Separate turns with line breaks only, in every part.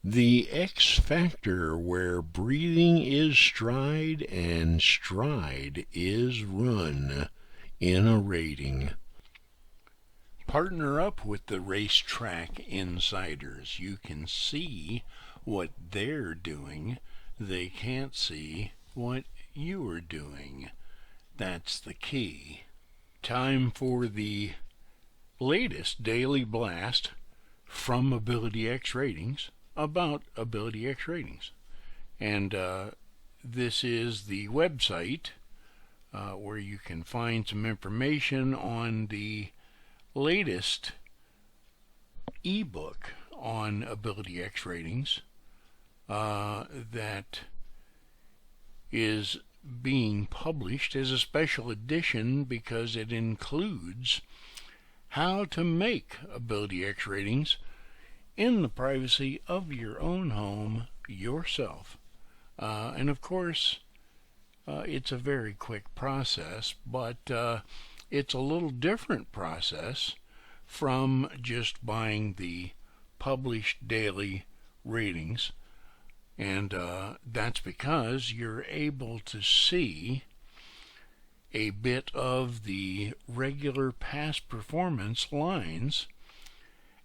The X Factor, where breathing is stride and stride is run in a rating. Partner up with the racetrack insiders. You can see what they're doing. They can't see what you are doing. That's the key. Time for the latest daily blast from Ability X Ratings about Ability X Ratings. And this is the website where you can find some information on the latest ebook on Ability X Ratings that is being published as a special edition because it includes how to make Ability X Ratings in the privacy of your own home yourself. And of course, it's a very quick process, but it's a little different process from just buying the published daily ratings. And that's because you're able to see a bit of the regular past performance lines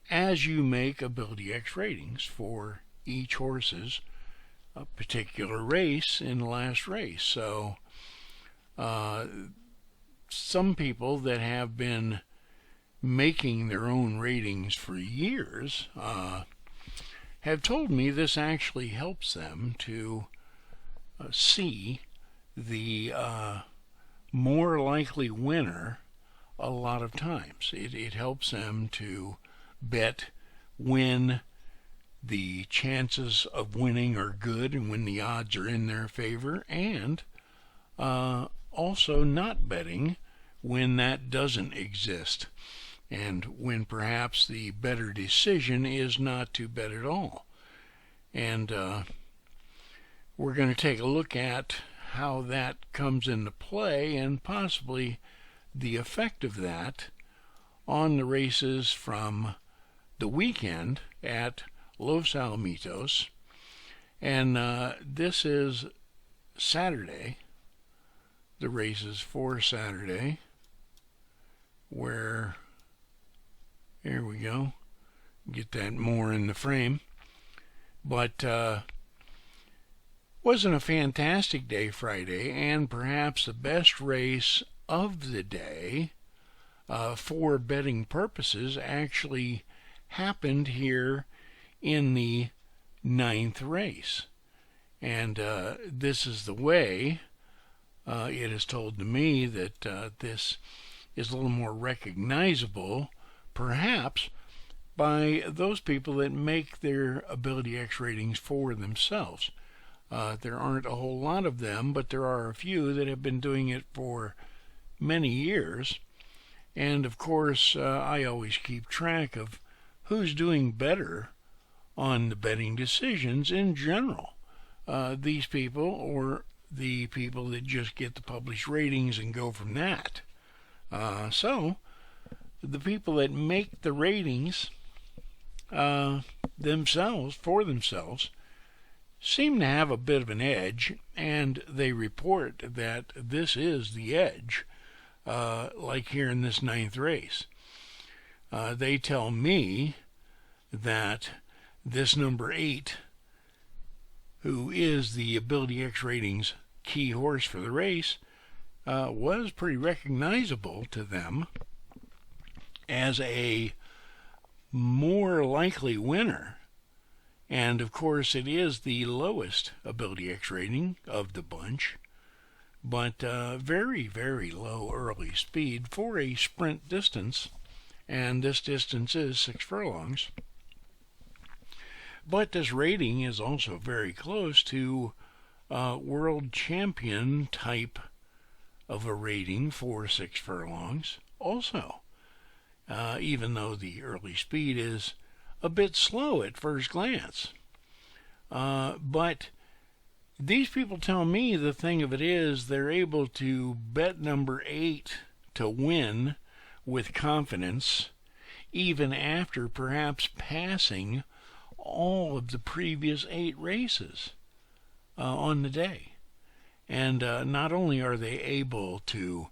as you make Ability X ratings for each horse's particular race in the last race. So some people that have been making their own ratings for years have told me this actually helps them to see the more likely winner a lot of times. It helps them to bet when the chances of winning are good and when the odds are in their favor, and also not betting when that doesn't exist, and when perhaps the better decision is not to bet at all. And we're going to take a look at how that comes into play and possibly the effect of that on the races from the weekend at Los Alamitos. And this is Saturday, the races for Saturday, where, here we go, get that more in the frame. But wasn't a fantastic day Friday, and perhaps the best race of the day for betting purposes actually happened here in the 9th race. And this is the way it is told to me that this is a little more recognizable, perhaps, by those people that make their Ability X ratings for themselves. There aren't a whole lot of them, but there are a few that have been doing it for many years. And of course, I always keep track of who's doing better on the betting decisions in general. These people or the people that just get the published ratings and go from that. So the people that make the ratings themselves, for themselves, seem to have a bit of an edge, and they report that this is the edge, like here in this 9th race. They tell me that this number 8, who is the Ability X Ratings key horse for the race, was pretty recognizable to them as a more likely winner. And of course it is the lowest Ability X rating of the bunch, but very, very low early speed for a sprint distance, and this distance is 6 furlongs. But this rating is also very close to world champion type of a rating for 6 furlongs also, even though the early speed is a bit slow at first glance. But these people tell me the thing of it is they're able to bet number 8 to win with confidence, even after perhaps passing all of the previous 8 races on the day. And not only are they able to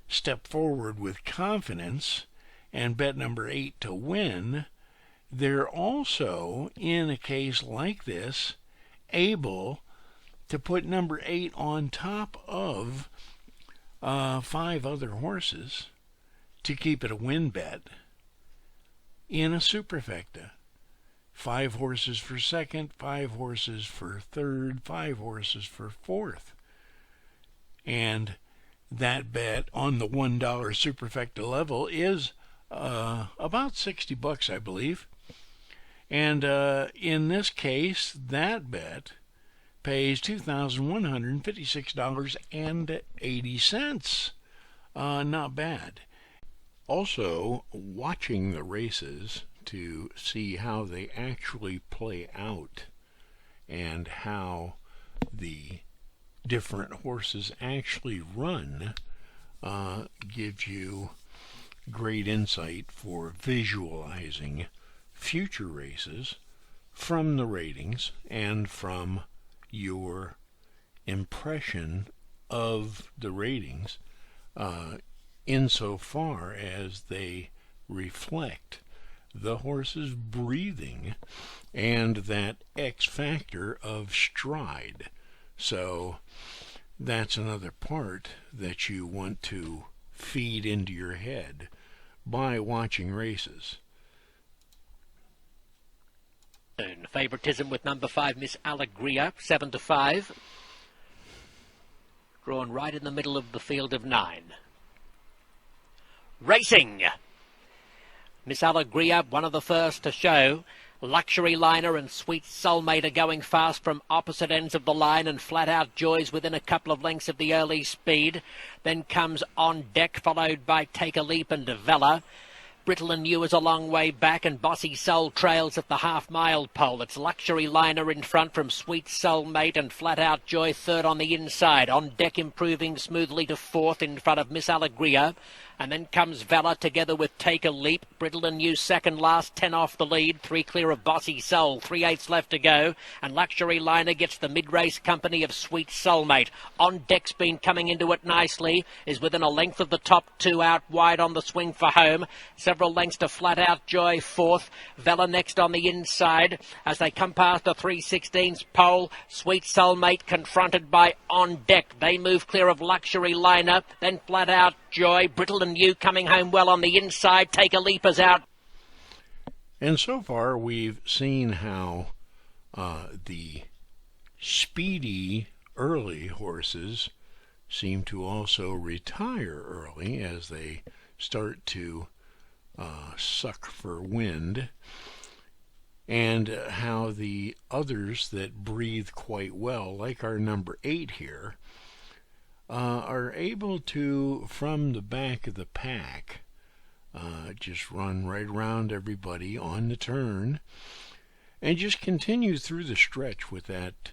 step forward with confidence and bet number 8 to win, they're also, in a case like this, able to put number 8 on top of 5 other horses to keep it a win bet in a superfecta. 5 horses for second, 5 horses for third, 5 horses for fourth. And that bet on the $1 superfecta level is about $60, I believe. And in this case, that bet pays $2,156.80. Not bad. Also, watching the races to see how they actually play out and how the different horses actually run gives you great insight for visualizing future races from the ratings and from your impression of the ratings insofar as they reflect the horse's breathing and that X factor of stride. So that's another part that you want to feed into your head by watching races.
Favoritism with number 5, Miss Alegria, 7-5. Drawn right in the middle of the field of 9. Racing! Miss Alegria, one of the first to show. Luxury Liner and Sweet Soulmate are going fast from opposite ends of the line, and Flat Out Joy's within a couple of lengths of the early speed. Then comes On Deck, followed by Take a Leap and Vela. Brittle and New is a long way back, and Bossy Soul trails at the half-mile pole. It's Luxury Liner in front from Sweet Soulmate, and Flat Out Joy third on the inside. On Deck improving smoothly to fourth in front of Miss Alegria. And then comes Vela together with Take a Leap. Brittle and New second last, 10 off the lead. 3 clear of Bossy Soul, 3/8 left to go. And Luxury Liner gets the mid-race company of Sweet Soulmate. On Deck's been coming into it nicely, is within a length of the top 2 out wide on the swing for home. Several lengths to Flat Out Joy fourth. Vela next on the inside. As they come past the 3/16 pole, Sweet Soulmate confronted by On Deck. They move clear of Luxury Liner. Then Flat Out Joy, Brittle and New coming home well on the inside. Take a Leap is out.
And so far we've seen how the speedy early horses seem to also retire early as they start to suck for wind, and how the others that breathe quite well, like our number 8 here, are able to, from the back of the pack, just run right around everybody on the turn and just continue through the stretch with that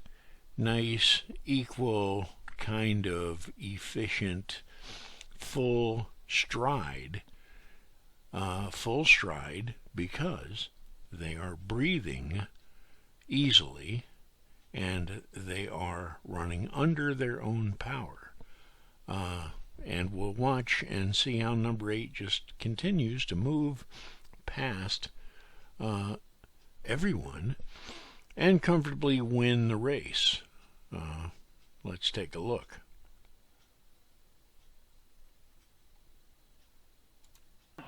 nice, equal, kind of efficient, full stride because they are breathing easily and they are running under their own power. And we'll watch and see how number 8 just continues to move past everyone and comfortably win the race. Let's take a look.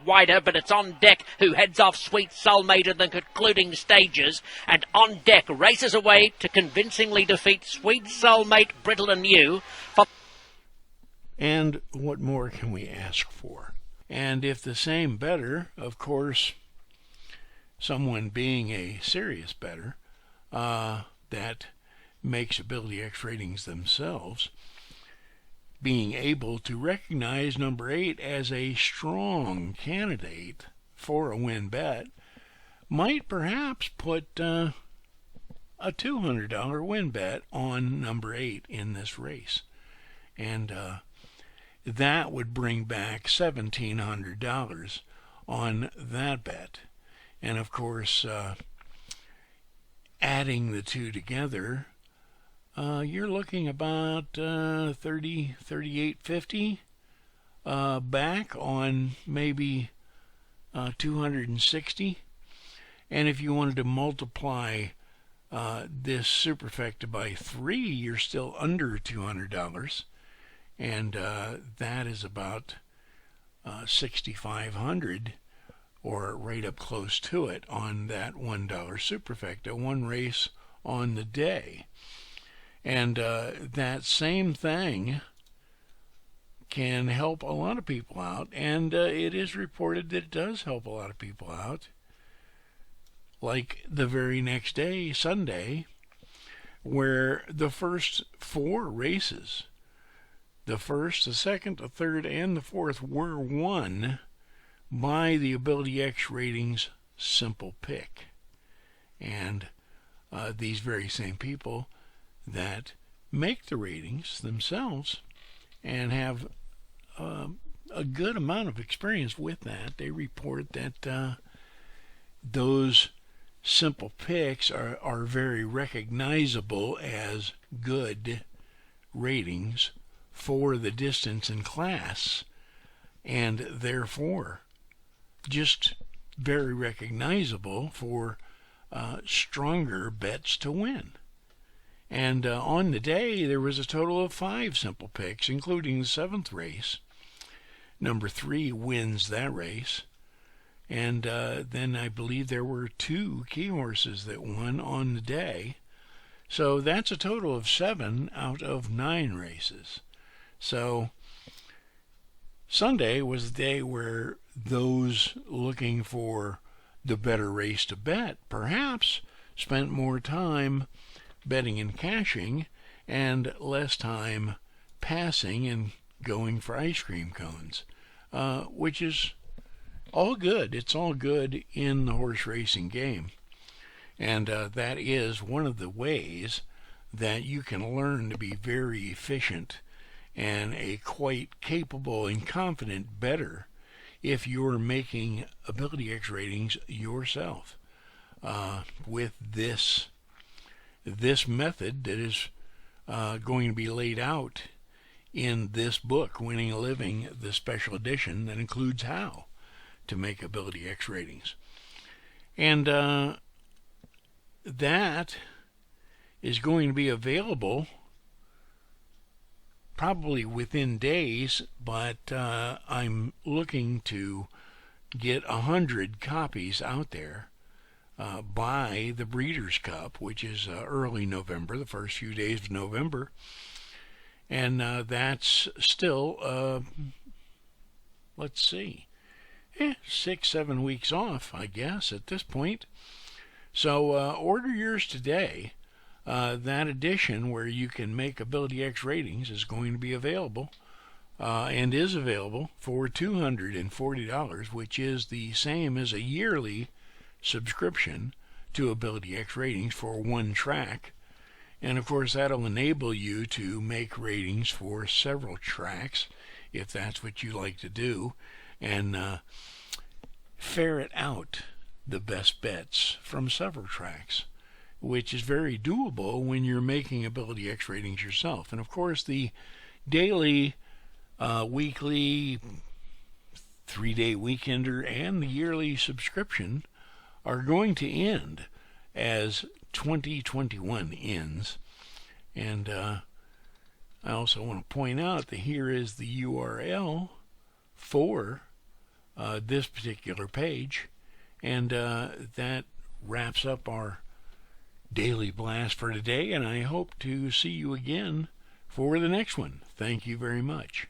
Wider, but it's On Deck who heads off Sweet Soulmate in the concluding stages, and On Deck races away to convincingly defeat Sweet Soulmate, Brittle and New.
And what more can we ask for? And if the same bettor, of course, someone being a serious bettor that makes Ability X ratings themselves, being able to recognize number 8 as a strong candidate for a win bet, might perhaps put a $200 win bet on number 8 in this race. And that would bring back $1,700 on that bet. And of course, adding the two together, you're looking about 38.50 back on maybe 260. And if you wanted to multiply this superfecta by 3, you're still under $200, and that is about 6,500, or right up close to it, on that $1 superfecta, one race on the day. And that same thing can help a lot of people out, and it is reported that it does help a lot of people out. Like the very next day, Sunday, where the first 4 races, the first, the second, the third, and the fourth, were won by the Ability X Ratings Simple Pick. And these very same people that make the ratings themselves and have a good amount of experience with that, they report that those simple picks are very recognizable as good ratings for the distance and class, and therefore just very recognizable for stronger bets to win. And on the day, there was a total of 5 simple picks, including the 7th race. Number 3 wins that race. And then I believe there were 2 key horses that won on the day. So that's a total of 7 out of 9 races. So Sunday was the day where those looking for the better race to bet perhaps spent more time betting and cashing and less time passing and going for ice cream cones, which is all good. It's all good in the horse racing game. And that is one of the ways that you can learn to be very efficient and a quite capable and confident bettor if you're making Ability X ratings yourself with this method that is going to be laid out in this book, Winning a Living, the special edition that includes how to make Ability X ratings. And that is going to be available probably within days, but I'm looking to get 100 copies out there by the Breeders' Cup, which is early November, the first few days of November. And that's still, let's see, 6-7 weeks off, I guess, at this point. So order yours today. That edition where you can make Ability X ratings is going to be available and is available for $240, which is the same as a yearly subscription to Ability X ratings for one track. And of course that'll enable you to make ratings for several tracks if that's what you like to do, and ferret out the best bets from several tracks, which is very doable when you're making Ability X ratings yourself. And of course the daily, weekly, 3-day weekender, and the yearly subscription are going to end as 2021 ends. And I also want to point out that here is the URL for this particular page, and that wraps up our daily blast for today, and I hope to see you again for the next one. Thank you very much.